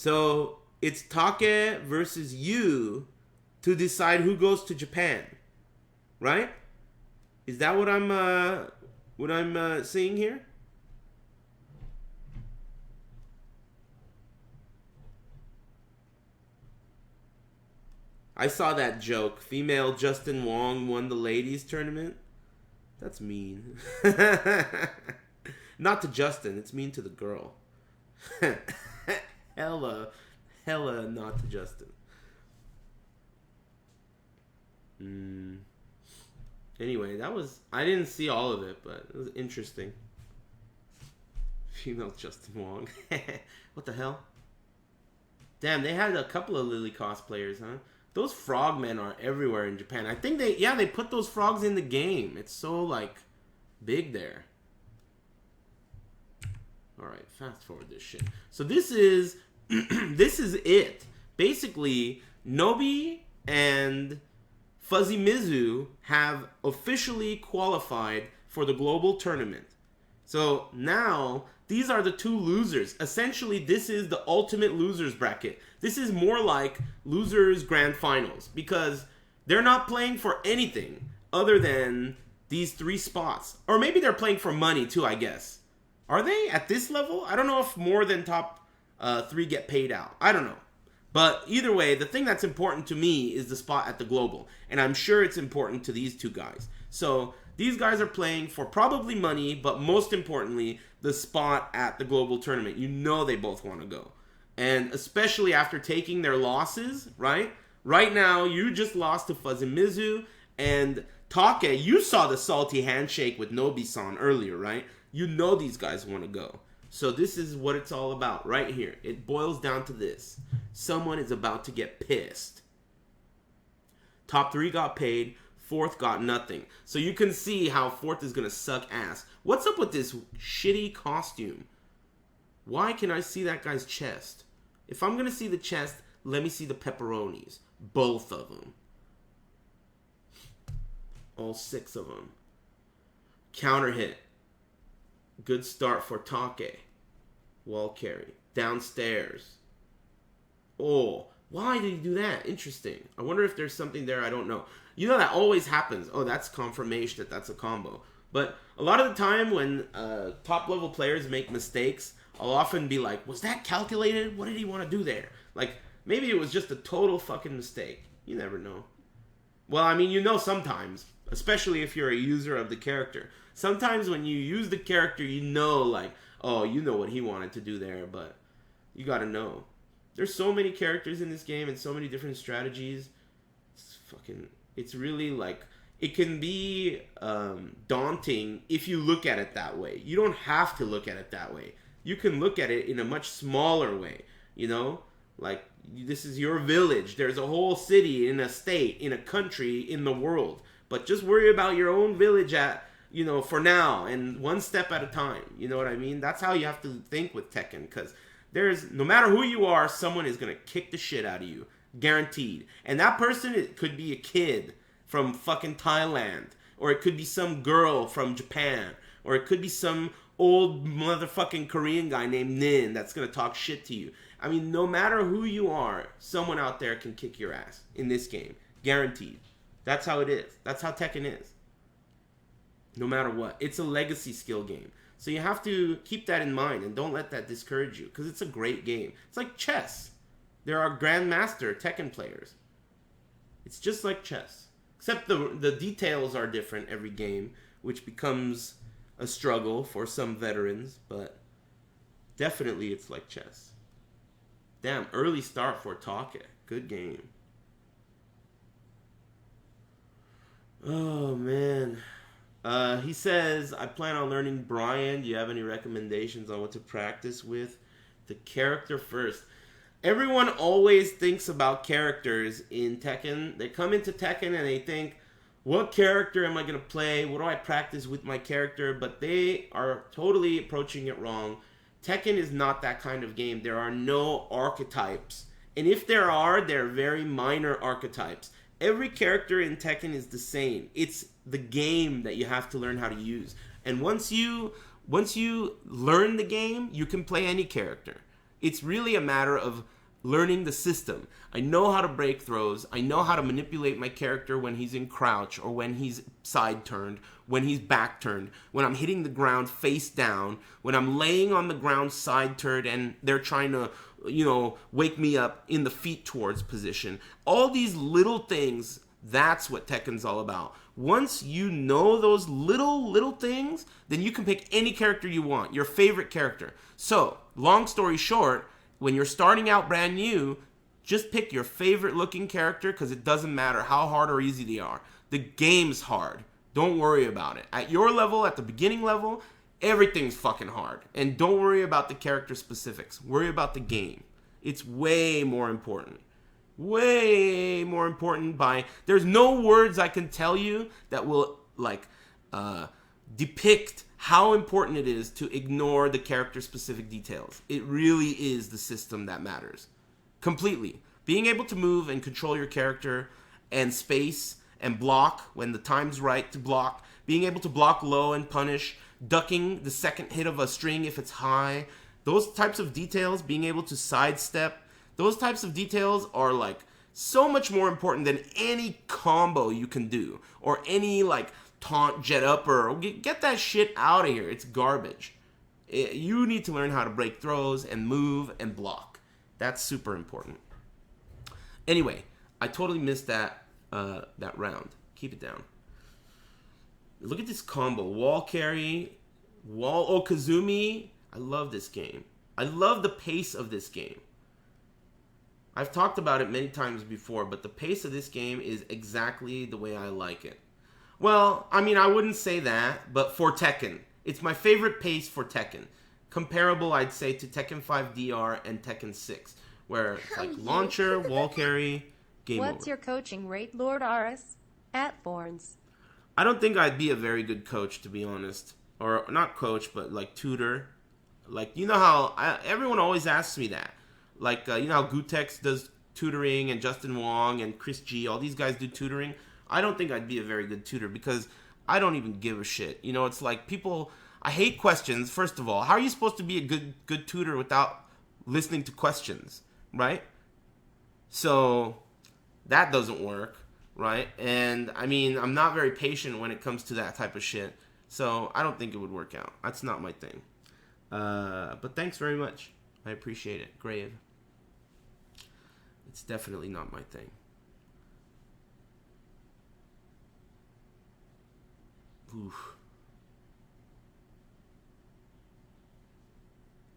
So it's Take versus you to decide who goes to Japan, right? Is that what I'm seeing here? I saw that joke. Female Justin Wong won the ladies tournament. That's mean. Not to Justin. It's mean to the girl. hella not to Justin. Anyway, I didn't see all of it, but it was interesting. Female Justin Wong. What the hell? Damn, they had a couple of Lily cosplayers, huh? Those frogmen are everywhere in Japan. I think they put those frogs in the game. It's so, like, big there. Alright, fast forward this shit. So this is this is it. Basically, Nobi and Fuzzy Mizu have officially qualified for the global tournament. So now, these are the two losers. Essentially, this is the ultimate losers bracket. This is more like losers grand finals because they're not playing for anything other than these 3 spots. Or maybe they're playing for money too, I guess. Are they at this level? I don't know if more than top 3 get paid out. I don't know. But either way, the thing that's important to me is the spot at the global. And I'm sure it's important to these 2 guys. So these guys are playing for probably money, but most importantly, the spot at the global tournament. You know they both want to go. And especially after taking their losses, right? Right now, you just lost to Fuzzy Mizu. And Take, you saw the salty handshake with Nobi-san earlier, right? You know these guys want to go. So this is what it's all about right here. It boils down to this. Someone is about to get pissed. Top 3 got paid. 4th got nothing. So you can see how 4th is going to suck ass. What's up with this shitty costume? Why can I see that guy's chest? If I'm going to see the chest, let me see the pepperonis. Both of them. All 6 of them. Counter hit. Good start for Take. Wall carry. Downstairs. Oh, why did he do that? Interesting. I wonder if there's something there I don't know. You know that always happens. Oh, that's confirmation that that's a combo. But a lot of the time when top level players make mistakes, I'll often be like, was that calculated? What did he want to do there? Like, maybe it was just a total fucking mistake. You never know. Well, I mean, you know sometimes. Especially if you're a user of the character. Sometimes when you use the character, you know, like, oh, you know what he wanted to do there, but you gotta know. There's so many characters in this game and so many different strategies. It's really like, it can be daunting if you look at it that way. You don't have to look at it that way. You can look at it in a much smaller way, you know? Like, this is your village. There's a whole city, in a state, in a country, in the world. But just worry about your own village for now, and one step at a time. You know what I mean? That's how you have to think with Tekken, because no matter who you are, someone is going to kick the shit out of you. Guaranteed. And that person, it could be a kid from fucking Thailand, or it could be some girl from Japan, or it could be some old motherfucking Korean guy named Nin that's going to talk shit to you. I mean, no matter who you are, someone out there can kick your ass in this game. Guaranteed. That's how it is. That's how Tekken is. No matter what. It's a legacy skill game. So you have to keep that in mind and don't let that discourage you, because it's a great game. It's like chess. There are grandmaster Tekken players. It's just like chess. Except the details are different every game, which becomes a struggle for some veterans, but definitely it's like chess. Damn, early start for Take. Good game. Oh, man. He says, I plan on learning Bryan. Do you have any recommendations on what to practice with? The character first. Everyone always thinks about characters in Tekken. They come into Tekken and they think, what character am I going to play? What do I practice with my character? But they are totally approaching it wrong. Tekken is not that kind of game. There are no archetypes. And if there are, they're very minor archetypes. Every character in Tekken is the same. It's the game that you have to learn how to use. And once you learn the game, you can play any character. It's really a matter of learning the system. I know how to break throws. I know how to manipulate my character when he's in crouch or when he's side turned, when he's back turned, when I'm hitting the ground face down, when I'm laying on the ground side turned and they're trying to, wake me up in the feet towards position. All these little things, that's what Tekken's all about. Once you know those little things, then you can pick any character you want, your favorite character. So, long story short, when you're starting out brand new, just pick your favorite looking character because it doesn't matter how hard or easy they are. The game's hard. Don't worry about it. At your level, at the beginning level, everything's fucking hard. And don't worry about the character specifics. Worry about the game. It's way more important. Way more important there's no words I can tell you that will depict how important it is to ignore the character specific details. It really is the system that matters. Completely. Being able to move and control your character and space and block when the time's right to block. Being able to block low and punish. Ducking the second hit of a string if it's high. Those types of details, being able to sidestep. Those types of details are so much more important than any combo you can do. Or any taunt jet upper. Get that shit out of here. It's garbage. You need to learn how to break throws and move and block. That's super important. Anyway, I totally missed that round. Keep it down. Look at this combo. Wall carry, wall Okazumi. I love this game. I love the pace of this game. I've talked about it many times before, but the pace of this game is exactly the way I like it. Well, I mean, I wouldn't say that, but for Tekken. It's my favorite pace for Tekken. Comparable, I'd say, to Tekken 5 DR and Tekken 6, where it's launcher, wall carry, game over. What's your coaching rate, Lord Aris? At Thorns. I don't think I'd be a very good coach, to be honest. Or, not coach, but, tutor. You know how, everyone always asks me that. You know how Gutex does tutoring, and Justin Wong, and Chris G, all these guys do tutoring. I don't think I'd be a very good tutor, because I don't even give a shit. It's people, I hate questions, first of all. How are you supposed to be a good tutor without listening to questions, right? So, that doesn't work, right? And, I mean, I'm not very patient when it comes to that type of shit. So, I don't think it would work out. That's not my thing. But thanks very much. I appreciate it. Grave. It's definitely not my thing. Oof.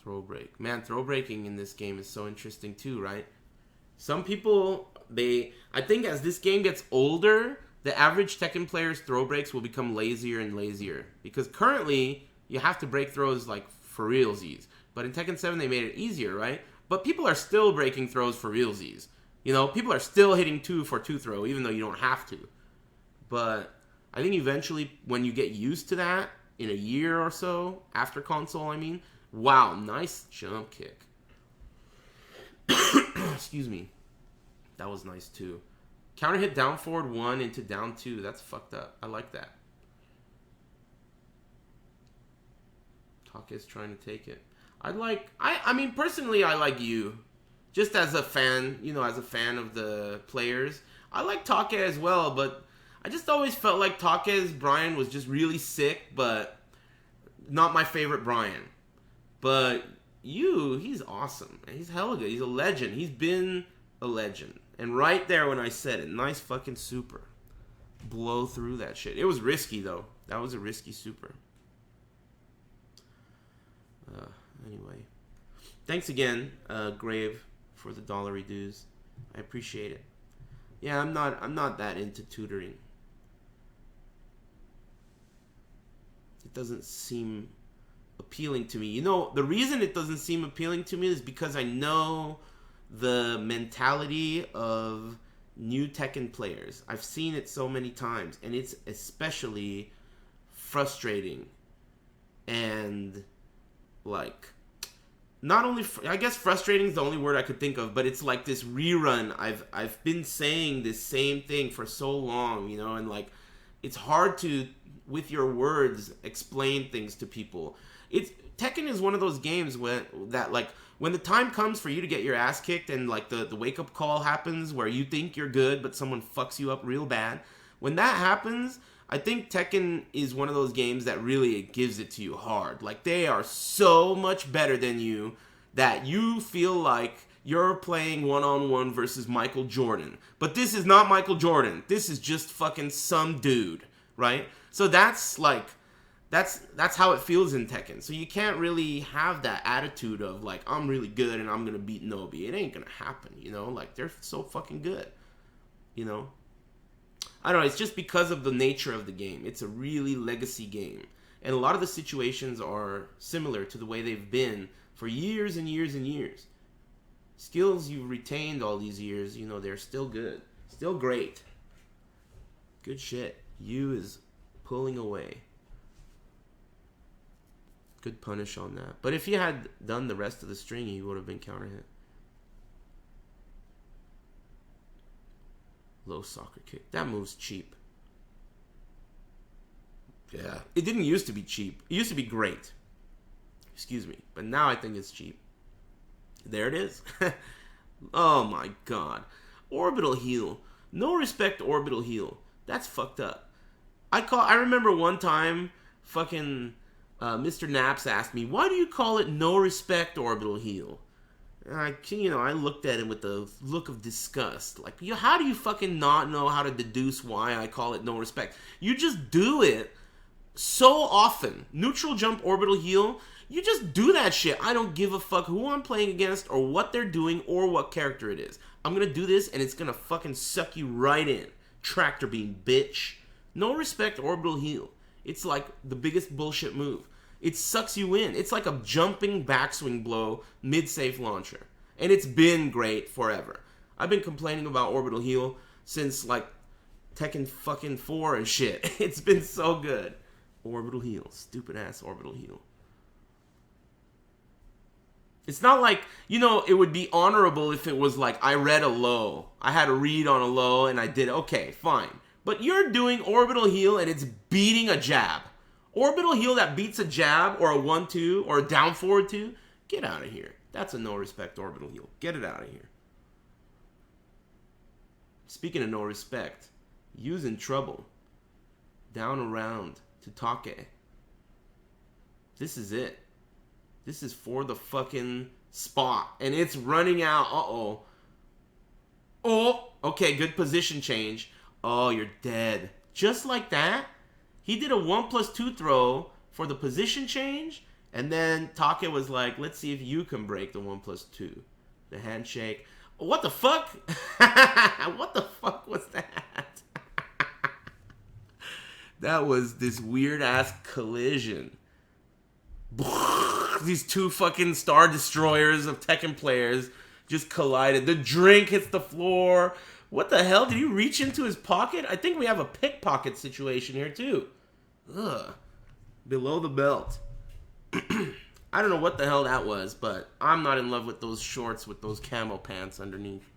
Throw break. Man, throw breaking in this game is so interesting too, right? Some people, I think as this game gets older, the average Tekken player's throw breaks will become lazier and lazier. Because currently, you have to break throws for realsies. But in Tekken 7, they made it easier, right? But people are still breaking throws for realsies. People are still hitting 2 for 2 throw, even though you don't have to. But I think eventually, when you get used to that, in a year or so, after console, wow, nice jump kick. Excuse me. That was nice, too. Counter hit down forward 1 into down 2. That's fucked up. I like that. Take's trying to take it. Personally, I like you. Just as a fan, as a fan of the players. I like Take as well, but I just always felt like Take's Bryan was just really sick, but not my favorite Bryan. But he's awesome. He's hella good. He's a legend. He's been a legend. And right there when I said it, nice fucking super. Blow through that shit. It was risky, though. That was a risky super. Anyway. Thanks again, Grave, for the $1 dues. I appreciate it. Yeah, I'm not that into tutoring. It doesn't seem appealing to me. The reason it doesn't seem appealing to me is because I know the mentality of new Tekken players. I've seen it so many times, and it's especially frustrating. And not only I guess frustrating is the only word I could think of, but it's like this rerun. I've been saying this same thing for so long, and it's hard to, with your words, explain things to people. Tekken is one of those games When the time comes for you to get your ass kicked and like the wake-up call happens where you think you're good but someone fucks you up real bad, when that happens, I think Tekken is one of those games that really gives it to you hard. Like, they are so much better than you that you feel like you're playing one-on-one versus Michael Jordan. But this is not Michael Jordan. This is just fucking some dude, right? So that's like, that's how it feels in Tekken. So you can't really have that attitude of like, I'm really good and I'm gonna beat Nobi. It ain't gonna happen, you know? Like, they're so fucking good, you know? I don't know, it's just because of the nature of the game. It's a really legacy game. And a lot of the situations are similar to the way they've been for years and years and years. Skills you've retained all these years, you know, they're still good. Still great. Good shit. Yu is pulling away. Good punish on that. But if he had done the rest of the string, he would have been counter hit. Low soccer kick. That move's cheap. Yeah. It didn't used to be cheap. It used to be great. Excuse me. But now I think it's cheap. There it is. Oh my god. Orbital heal. No respect orbital heal. That's fucked up. I remember one time fucking Mr. Naps asked me, why do you call it no respect orbital heal? And I looked at him with a look of disgust. Like, how do you fucking not know how to deduce why I call it no respect? You just do it so often. Neutral jump orbital heal. You just do that shit. I don't give a fuck who I'm playing against or what they're doing or what character it is. I'm gonna do this and it's gonna fucking suck you right in. Tractor beam, bitch. No respect orbital heal. It's like the biggest bullshit move. It sucks you in. It's like a jumping backswing blow mid-safe launcher. And it's been great forever. I've been complaining about orbital heal since like Tekken fucking 4 and shit. It's been so good. Orbital heal. Stupid ass orbital heal. It's not like, it would be honorable if it was like I read a low. I had a read on a low and I did, okay, fine. But you're doing orbital heal and it's beating a jab. Orbital heal that beats a jab or a 1-2 or a down forward 2, get out of here. That's a no respect orbital heal. Get it out of here. Speaking of no respect, Yu's in trouble. Down around to Take. This is it. This is for the fucking spot. And it's running out. Uh-oh. Oh, okay, good position change. Oh, you're dead. Just like that. He did a 1+2 throw for the position change, and then Take was like, let's see if you can break the 1+2. The handshake. What the fuck? What the fuck was that? That was this weird-ass collision. These two fucking Star Destroyers of Tekken players just collided. The drink hits the floor. What the hell? Did he reach into his pocket? I think we have a pickpocket situation here, too. Ugh. Below the belt. I don't know what the hell that was, but I'm not in love with those shorts with those camo pants underneath.